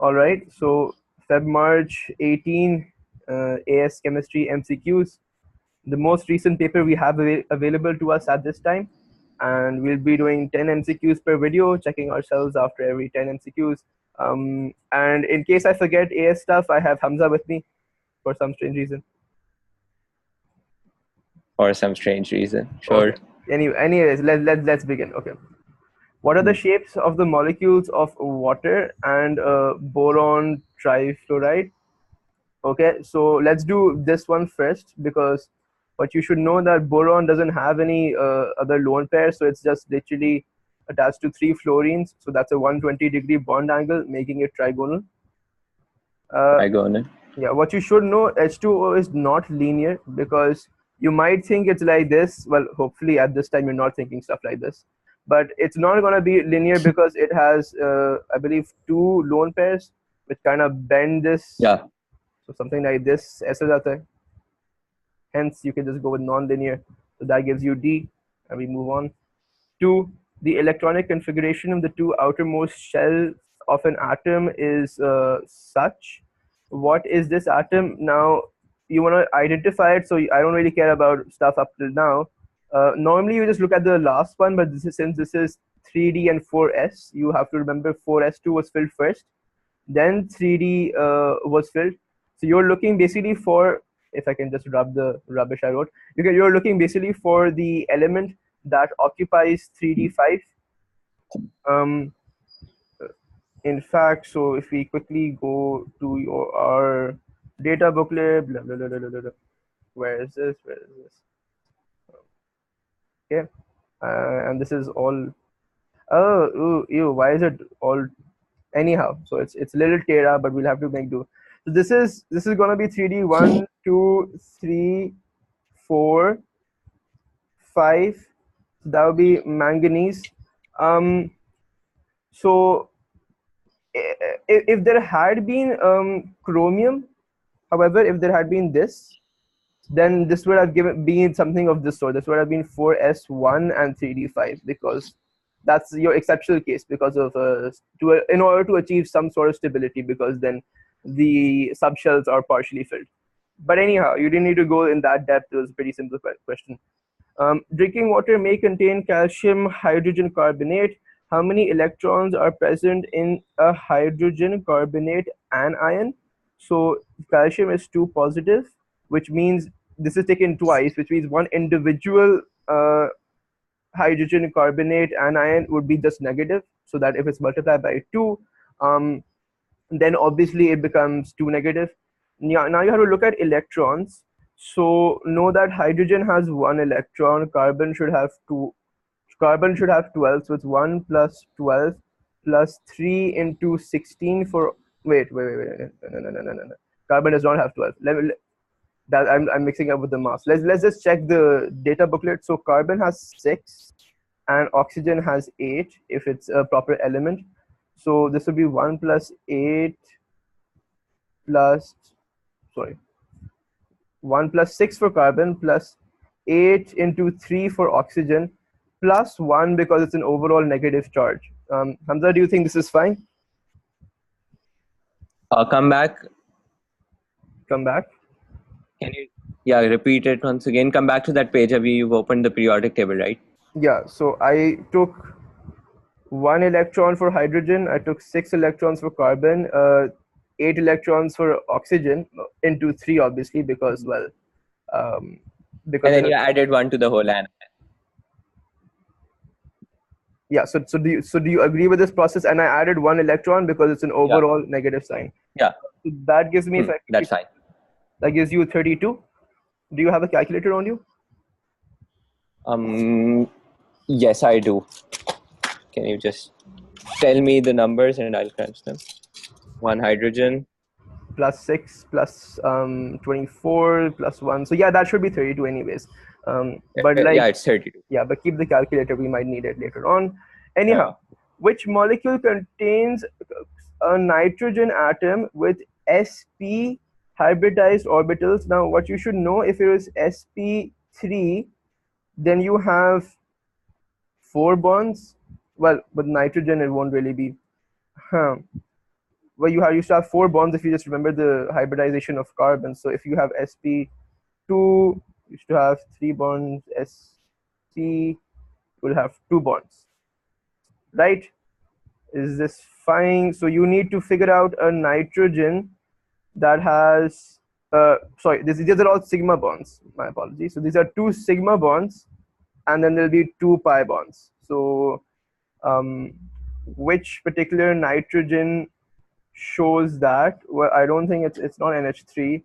All right, so March 18, AS Chemistry MCQs, the most recent paper we have available to us at this time. And we'll be doing 10 MCQs per video, checking ourselves after every 10 MCQs. And in case I forget AS stuff, I have Hamza with me for some strange reason. For some strange reason, sure. Okay. Anyways, let's begin. Okay. What are the shapes of the molecules of water and boron trifluoride? Okay, so let's do this one first, because what you should know that boron doesn't have any other lone pair, so it's just literally attached to 3 fluorines. So that's a 120-degree bond angle, making it trigonal. Trigonal. Yeah, what you should know, H2O is not linear, because you might think it's like this. Well, hopefully at this time you're not thinking stuff like this. But it's not going to be linear because it has, I believe, 2 lone pairs which kind of bend this. Yeah. So something like this, ऐसे जाता है. Hence, you can just go with non-linear. So that gives you D, and we move on. 2, the electronic configuration of the 2 outermost shells of an atom is such. What is this atom? Now, you want to identify it, so I don't really care about stuff up till now. Normally, you just look at the last one, but since this is 3D and 4S, you have to remember 4S2 was filled first, then 3D was filled. So you're looking basically for, if I can just rub the rubbish I wrote, you're looking basically for the element that occupies 3D5. In fact, so if we quickly go to our data booklet, blah, blah, blah, blah, blah, blah. Where is this? Okay, and this is all. Oh, ooh, ew! Why is it all? Anyhow, so it's little Tera, but we'll have to make do. So this is gonna be 3D 1, 2, 3, 4, 5. So that would be manganese. So if there had been chromium, however, if there had been this, then this would have been something of this sort. This would have been 4S1 and 3D5, because that's your exceptional case, because of in order to achieve some sort of stability, because then the subshells are partially filled. But anyhow, you didn't need to go in that depth. It was a pretty simple question. Drinking water may contain calcium hydrogen carbonate. How many electrons are present in a hydrogen carbonate anion? So calcium is 2 positive, which means this is taken twice, which means one individual hydrogen carbonate anion would be just negative. So that if it's multiplied by 2, then obviously it becomes 2 negative. Now you have to look at electrons. So know that hydrogen has 1 electron, carbon should have 2. Carbon should have 12, so it's 1 plus 12 plus 3 into 16 for. Wait. No. Carbon does not have 12. I'm mixing up with the mass. Let's just check the data booklet. So carbon has 6 and oxygen has 8 if it's a proper element. So this would be 1 plus 8 plus, sorry, 1 plus 6 for carbon plus 8 into 3 for oxygen plus 1 because it's an overall negative charge. Hamza, do you think this is fine? Come back. Come back. Can you repeat it once again? Come back to that page where you've opened the periodic table, right? Yeah, so I took 1 electron for hydrogen, I took 6 electrons for carbon, 8 electrons for oxygen, into 3 obviously, because, well, because and then you added 1 to the whole anion. Yeah, so do you agree with this process? And I added 1 electron because it's an overall negative sign. Yeah. So that gives me that's fine. That gives you 32. Do you have a calculator on you? Yes, I do. Can you just tell me the numbers and I'll crunch them? 1 hydrogen plus 6 plus 24 plus 1. So yeah, that should be 32 anyways. But it's 32. Yeah, but keep the calculator. We might need it later on. Anyhow, which molecule contains a nitrogen atom with sp hybridized orbitals? Now, what you should know, if it is sp3, then you have 4 bonds. Well, with nitrogen, it won't really be. well, you used to have 4 bonds if you just remember the hybridization of carbon. So if you have sp2, you used to have 3 bonds. Sc will have 2 bonds, right? Is this fine? So you need to figure out a nitrogen that has sorry, these are all sigma bonds, my apologies. So these are 2 sigma bonds, and then there'll be 2 pi bonds. So which particular nitrogen shows that? Well, I don't think it's not NH3.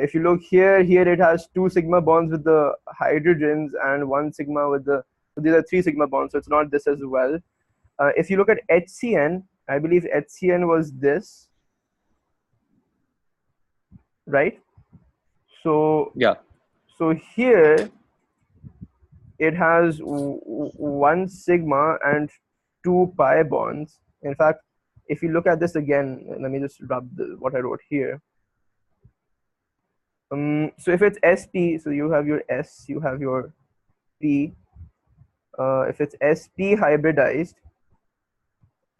If you look here, it has 2 sigma bonds with the hydrogens and 1 sigma with the, so these are 3 sigma bonds, so it's not this as well. If you look at HCN, I believe HCN was this, right? So Yeah. so here it has 1 sigma and 2 pi bonds. In fact, if you look at this again, let me just rub what I wrote here. So if it's sp, so you have your s, you have your p. If it's sp hybridized,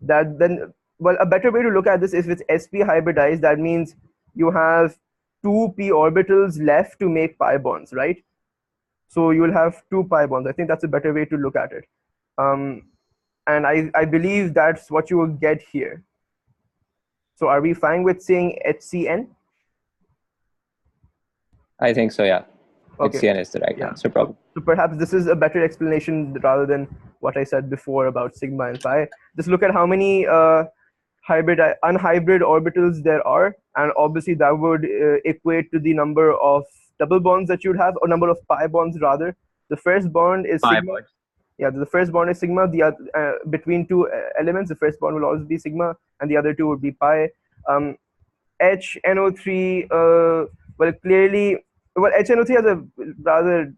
that then, well, a better way to look at this is, if it's sp hybridized, that means you have 2 p orbitals left to make pi bonds, right? So you will have 2 pi bonds. I think that's a better way to look at it. And I believe that's what you will get here. So are we fine with saying HCN? I think so, yeah. Okay. HCN is the right answer, probably. So perhaps this is a better explanation rather than what I said before about sigma and pi. Just look at how many unhybrid orbitals there are, and obviously that would equate to the number of double bonds that you'd have, or number of pi bonds rather. The first bond is Pi sigma. bonds. Yeah, the first bond is sigma. The other, between 2 elements, the first bond will always be sigma, and the other 2 would be pi. HNO3, well, clearly, well, HNO3 has a rather,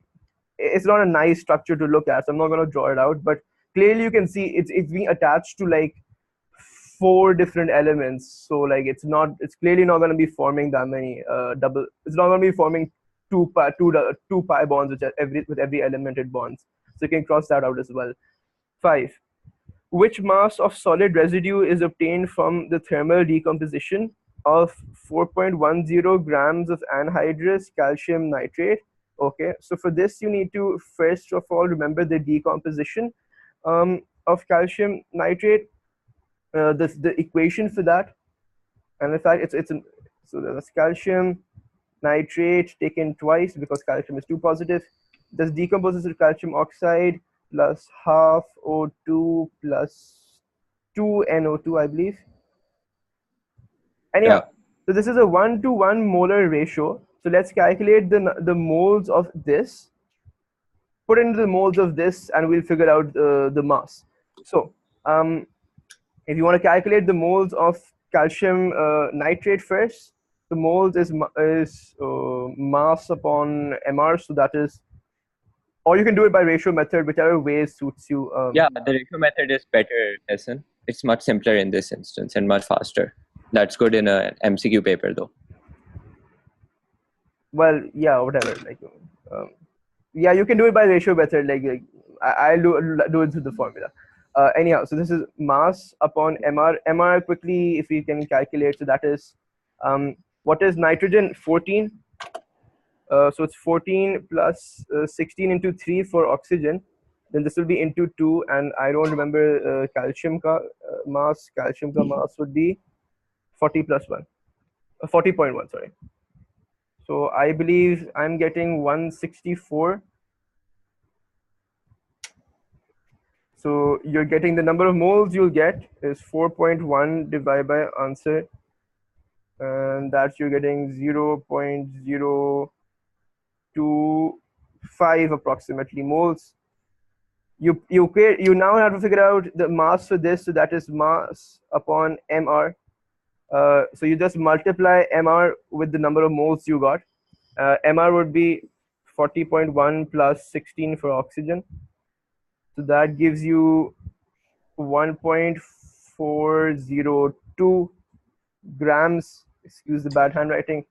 it's not a nice structure to look at, so I'm not going to draw it out, but clearly you can see it's being attached to like 4 different elements. So like it's clearly not going to be forming that many it's not going to be forming 2 pi bonds with every element it bonds. So you can cross that out as well. 5. Which mass of solid residue is obtained from the thermal decomposition of 4.10 grams of anhydrous calcium nitrate? Okay, so for this you need to first of all remember the decomposition of calcium nitrate, the equation for that. And in fact, so that's calcium nitrate taken twice because calcium is 2 positive. This decomposes to calcium oxide plus half O2 plus 2 NO2, I believe. Anyhow, so this is a 1-to-1 molar ratio. So let's calculate the moles of this. Put into the moles of this, and we'll figure out the mass. So if you want to calculate the moles of calcium nitrate first, the moles is mass upon mr. So that is, or you can do it by ratio method, whichever way suits you. Yeah, the ratio method is better, Hassan. It's much simpler in this instance and much faster. That's good in an MCQ paper, though. Well, yeah, whatever. Like, yeah, you can do it by ratio method. Like I'll do it through the formula. Anyhow, so this is mass upon mr. Mr quickly, if we can calculate. So that is, what is nitrogen? 14. So it's 14 plus 16 into 3 for oxygen. Then this will be into 2, and I don't remember calcium mass. Calcium ka mass would be 40 plus 1. 40.1, sorry. So I believe I'm getting 164. So you're getting the number of moles you'll get is 4.1 divided by answer, and that you're getting 0.025 approximately moles. You now have to figure out the mass for this. So that is mass upon mr. So you just multiply mr with the number of moles you got. Mr would be 40.1 plus 16 for oxygen. So that gives you 1.402 grams, excuse the bad handwriting,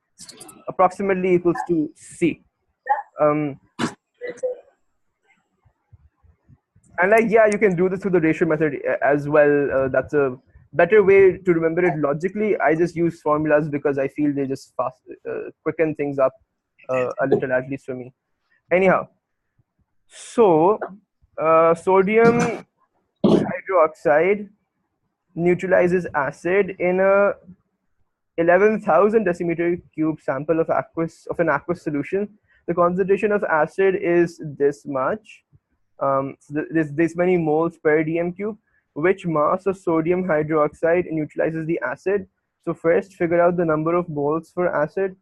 approximately equals to C. And like, yeah, you can do this through the ratio method as well. That's a better way to remember it logically, I just use formulas because I feel they just quicken things up a little, at least for me. Anyhow, so sodium hydroxide neutralizes acid in a 11,000 decimeter cube sample of an aqueous solution. The concentration of acid is this much. So there's this many moles per dm cube. Which mass of sodium hydroxide neutralizes the acid? So first, figure out the number of moles for acid.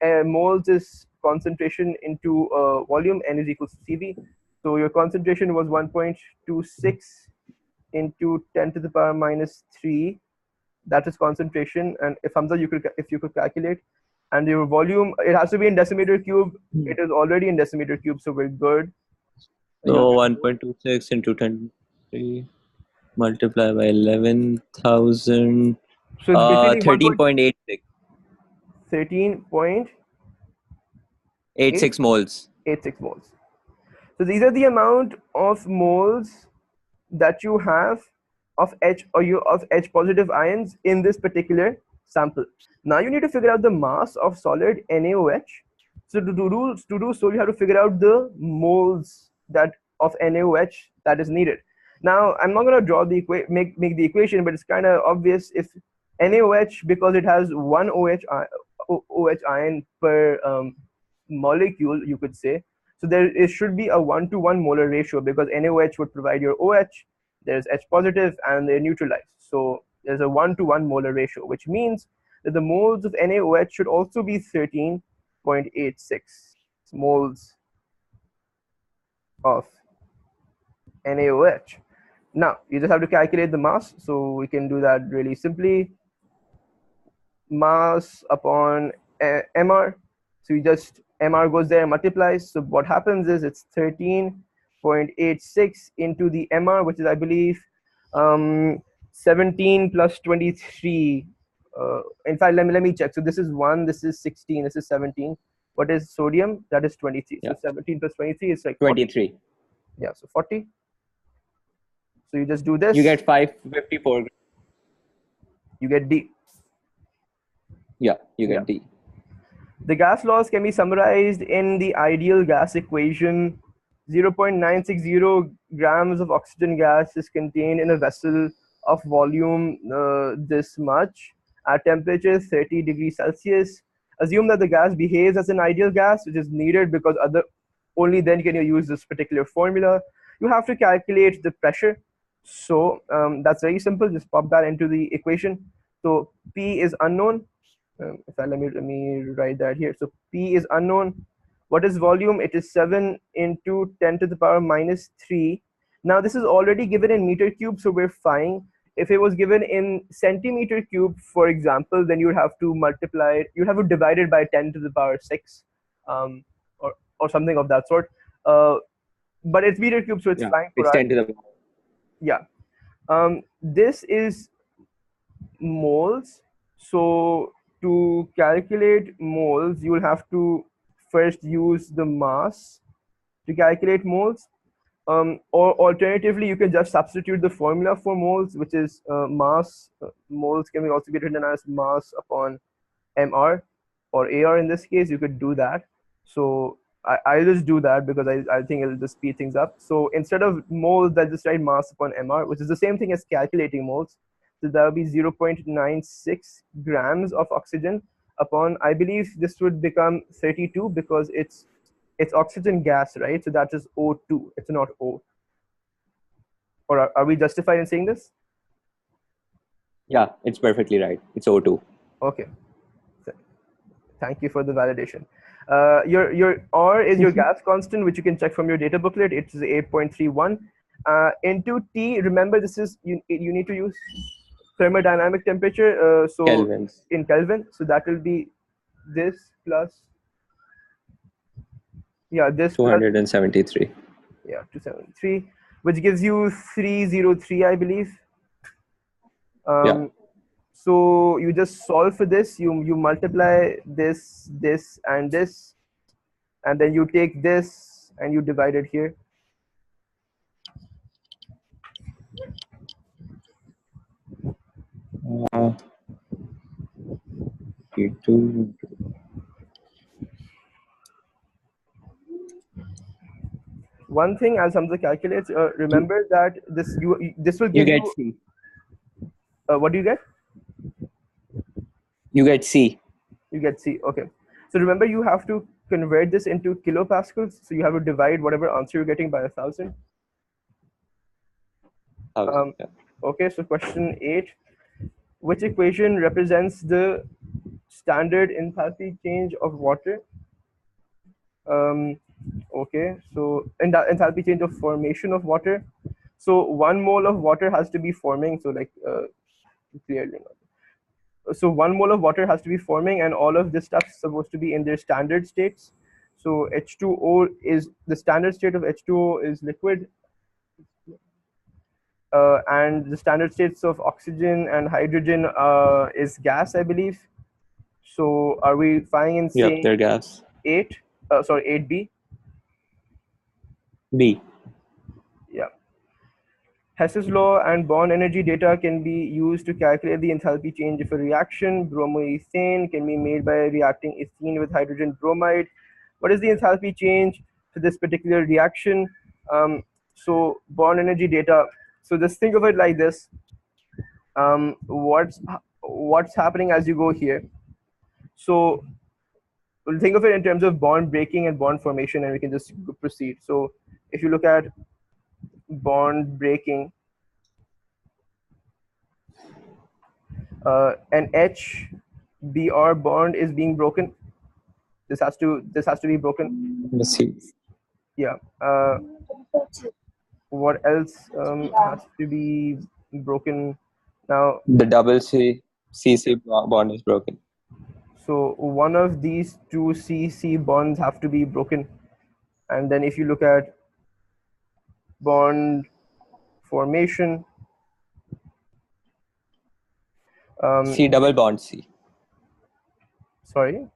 Moles is concentration into volume. N is equals to CV. So your concentration was 1.26 into 10 to the power minus 3. That is concentration. And if Hamza, if you could calculate, and your volume, it has to be in decimeter cube. It is already in decimeter cube, so we're good. So 1.26 into 10 multiplied by 11,000. So it's basically 13.86. 13.86 moles. moles. So these are the amount of moles that you have of H positive ions in this particular sample. Now you need to figure out the mass of solid NaOH. So to do so, you have to figure out the moles that of NaOH that is needed. Now I'm not going to draw the make the equation, but it's kind of obvious. If NaOH, because it has one OH ion per molecule, you could say. So it should be a 1-to-1 molar ratio, because NaOH would provide your OH, there's H positive, and they're neutralized. So there's a 1-to-1 molar ratio, which means that the moles of NaOH should also be 13.86 moles of NaOH. Now you just have to calculate the mass, so we can do that really simply. Mass upon mr. So you just mr goes there and multiplies. So what happens is it's 13.86 into the mr, which is, I believe, 17 plus 23. In fact, let me check. So this is 1, this is 16, this is 17. What is sodium? That is 23. Yeah. So 17 plus 23 is like 40. 23. Yeah, so 40. So you just do this. You get 554. You get D. Yeah, you get D. The gas laws can be summarized in the ideal gas equation. 0.960 grams of oxygen gas is contained in a vessel of volume this much at temperature 30 degrees Celsius. Assume that the gas behaves as an ideal gas, which is needed because only then can you use this particular formula. You have to calculate the pressure. So that's very simple. Just pop that into the equation. So P is unknown. Let me write that here. So P is unknown. What is volume? It is 7 into 10 to the power minus 3. Now this is already given in meter cube, so we're fine. If it was given in centimeter cube, for example, then you would have to multiply it. You'd have to divide it by 10 to the power 6, or something of that sort. But it's meter cube, so it's fine for it's us. 10 to the power. Yeah. This is moles. So to calculate moles, you will have to first use the mass to calculate moles. Or alternatively, you can just substitute the formula for moles, which is mass. Moles can be also be written as mass upon mr or ar. In this case, you could do that. So I just do that because I think it'll just speed things up. So instead of moles, I'll just write mass upon mr, which is the same thing as calculating moles. So that will be 0.96 grams of oxygen upon, I believe this would become 32 because it's oxygen gas, right? So that is O2. It's not O. Or are we justified in saying this? Yeah, it's perfectly right. It's O2. Okay. Thank you for the validation. Your R is your gas constant, which you can check from your data booklet. It's 8.31. Into T, remember this is, you need to use thermodynamic temperature. So Kelvins. In Kelvin. So that will be this plus, this 273. Plus, 273, which gives you 303, I believe. Yeah. So you just solve for this. You multiply this, and this, and then you take this and you divide it here. Q2. One thing as Hamza calculates, remember that this will You give get you, C. what do you get? You get C. You get C. Okay. So remember, you have to convert this into kilopascals. So you have to divide whatever answer you're getting by 1,000. 1,000. Yeah. Okay. So question 8: which equation represents the standard enthalpy change of water? Okay. So in the enthalpy change of formation of water. So 1 mole of water has to be forming. So like clearly. So 1 mole of water has to be forming, and all of this stuff is supposed to be in their standard states. So H2O is the standard state of H2O is liquid, and the standard states of oxygen and hydrogen is gas, I believe. So are we fine in Yep, they're saying gas. 8? Sorry, 8B. B. Yeah. Hess's law and bond energy data can be used to calculate the enthalpy change of a reaction. Bromoethane can be made by reacting ethene with hydrogen bromide. What is the enthalpy change for this particular reaction? So bond energy data. So just think of it like this. What's happening as you go here? So we'll think of it in terms of bond breaking and bond formation, and we can just proceed. So if you look at bond breaking, an HBr bond is being broken. This has to be broken. Let me see. Yeah. What else has to be broken? Now, The double CC bond is broken. so one of these two CC bonds have to be broken, and then if you look at bond formation, C double bond C. sorry.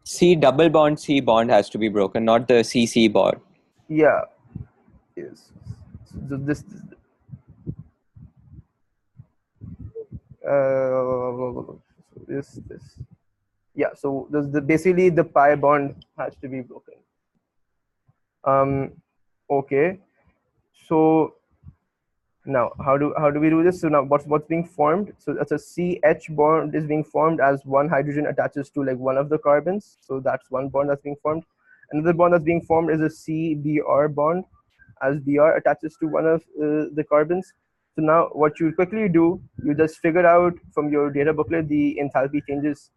C double bond C bond has to be broken, not the CC bond. Yeah. Yes. So this. Yeah. So basically the pi bond has to be broken. Okay. So now how do we do this? So now what's being formed? So that's a CH bond is being formed as one hydrogen attaches to like one of the carbons. So that's one bond that's being formed. Another bond that's being formed is a CBr bond, as Br attaches to one of the carbons. So now what you quickly do, you just figure out from your data booklet the enthalpy changes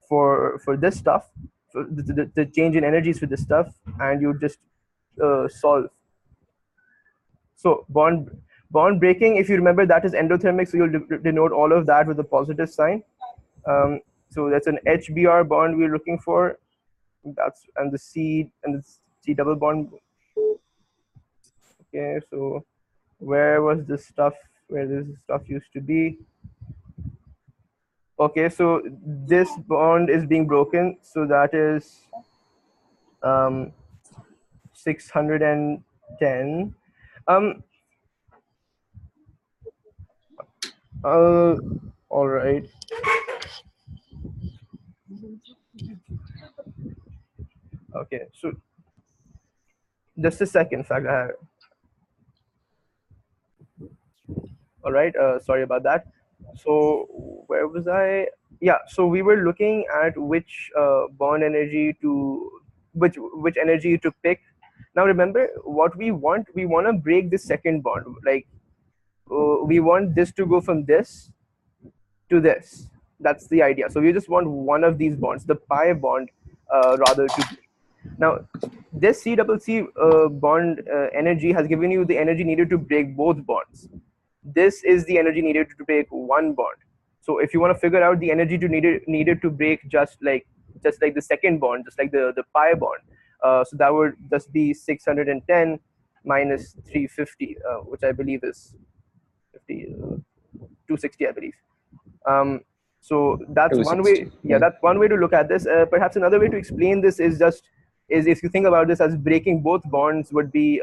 for this stuff, for the change in energies for this stuff, and you just solve. So bond breaking, if you remember, that is endothermic, so you'll denote all of that with a positive sign. So that's an HBr bond we're looking for. That's and the C double bond. Okay, so where was this stuff? Where this stuff used to be? Okay, so this bond is being broken. So that is 610. All right. Okay, so just a second. In fact, all right. Sorry about that. So where was I? Yeah. So we were looking at which bond energy to which energy to pick. Now remember what we want. We want to break the second bond. Like we want this to go from this to this. That's the idea. So we just want one of these bonds, the pi bond, rather to break. Now, this C double C bond energy has given you the energy needed to break both bonds. This is the energy needed to break one bond. So if you want to figure out the energy to needed to break just like the second bond, just like the pi bond, so that would just be 610 minus 350, which I believe is 50, 260, I believe. So that's one way. 260. Yeah, that's one way to look at this. Perhaps another way to explain this is if you think about this as breaking both bonds would be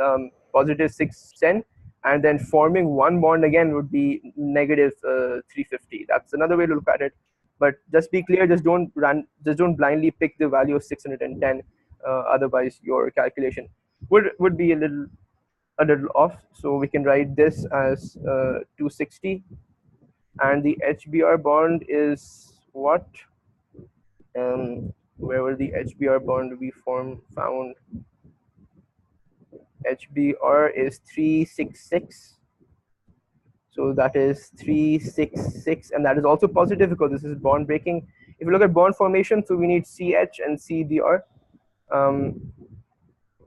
positive 610, and then forming one bond again would be negative 350. That's another way to look at it. But just be clear, just don't blindly pick the value of 610. Otherwise, your calculation would be a little off. So we can write this as 260, and the HBr bond is what? Where will the HBr bond we found? HBr is 366. So that is 366, and that is also positive because this is bond breaking. If you look at bond formation, so we need CH and CBr.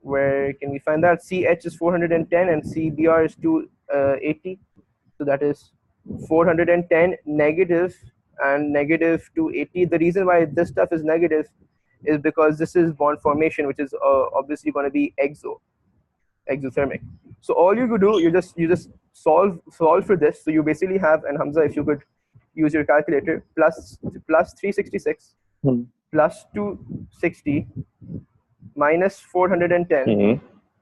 Where can we find that? CH is 410 and CBr is 280. So that is 410 negative and negative 280. The reason why this stuff is negative is because this is bond formation, which is obviously going to be exothermic. So all you could do, you just solve for this. So you basically have, and Hamza, if you could use your calculator, plus 366 plus 260 minus 410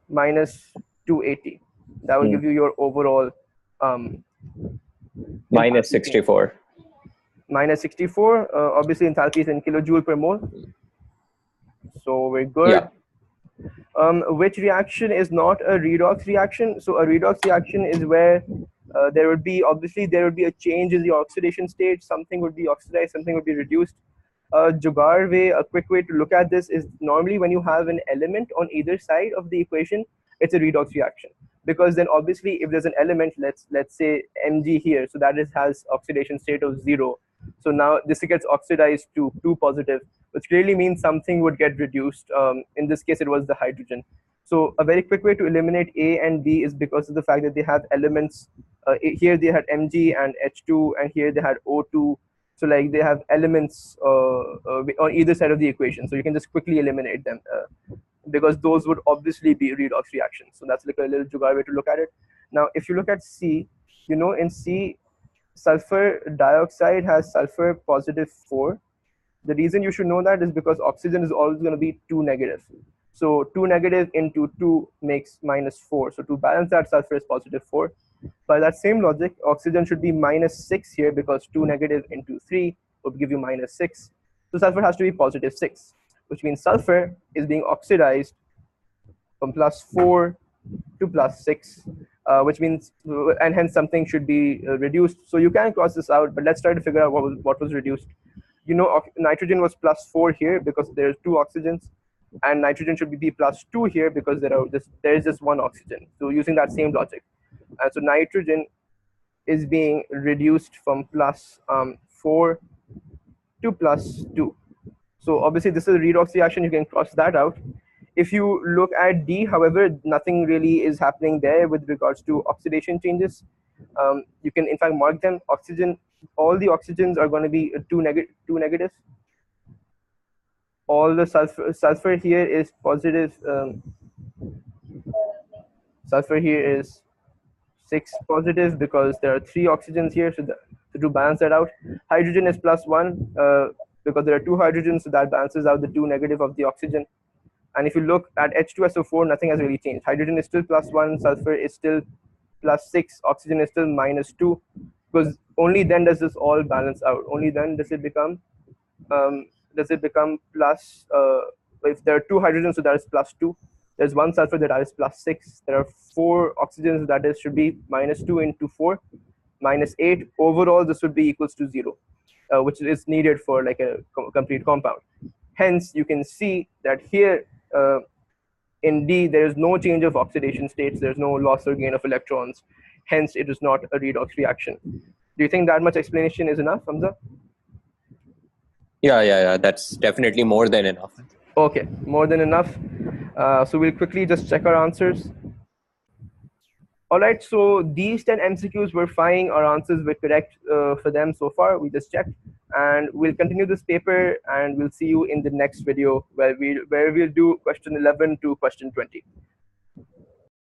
minus 280. That will give you your overall minus 64. Minus 64. Obviously, enthalpy is in kilojoule per mole. So we're good. Yeah. Which reaction is not a redox reaction? So a redox reaction is where there would be a change in the oxidation state. Something would be oxidized, something would be reduced. Jugaad way, a quick way to look at this is normally when you have an element on either side of the equation, it's a redox reaction. Because then obviously if there's an element, let's say Mg here, so that has oxidation state of 0. So now this gets oxidized to 2 positive, which clearly means something would get reduced. In this case, it was the hydrogen. So a very quick way to eliminate A and B is because of the fact that they have elements. Here they had Mg and H2, and here they had O2. So like they have elements on either side of the equation. So you can just quickly eliminate them because those would obviously be redox reactions. So that's like a little Jugaad way to look at it. Now, if you look at C, in C, sulfur dioxide has sulfur positive 4. The reason you should know that is because oxygen is always going to be 2 negative. So 2 negative into 2 makes minus 4. So to balance that, sulfur is positive 4. By that same logic, oxygen should be minus 6 here because 2 negative into 3 would give you minus 6. So sulfur has to be positive 6, which means sulfur is being oxidized from plus 4 to plus 6, which means, and hence something should be reduced. So you can cross this out, but let's try to figure out what was reduced. Nitrogen was plus 4 here because there's 2 oxygens, and nitrogen should be plus 2 here because there is just 1 oxygen. So using that same logic. And so nitrogen is being reduced from plus 4 to plus 2. So obviously this is a redox reaction, you can cross that out. If you look at D, however, nothing really is happening there with regards to oxidation changes. You can in fact mark them. Oxygen, all the oxygens are going to be 2 negative. All the sulfur here is positive. Sulfur here is 6 positive because there are 3 oxygens here. So to balance that out, hydrogen is plus 1 because there are 2 hydrogens, so that balances out the 2 negative of the oxygen. And if you look at H2SO4, nothing has really changed. Hydrogen is still plus 1, sulfur is still plus 6, oxygen is still minus 2, because only then does this all balance out. Only then does it become plus, if there are 2 hydrogens, so that is plus 2. There's 1 sulfur, that is plus 6. There are 4 oxygens, that should be minus 2 into 4, minus 8. Overall, this would be equals to 0, which is needed for like a complete compound. Hence, you can see that here in D, there is no change of oxidation states. There's no loss or gain of electrons. Hence, it is not a redox reaction. Do you think that much explanation is enough, Hamza? Yeah. That's definitely more than enough. Okay, more than enough. So we'll quickly just check our answers. All right, so these 10 MCQs were fine. Our answers were correct for them so far. We just checked, and we'll continue this paper, and we'll see you in the next video where we'll do question 11 to question 20.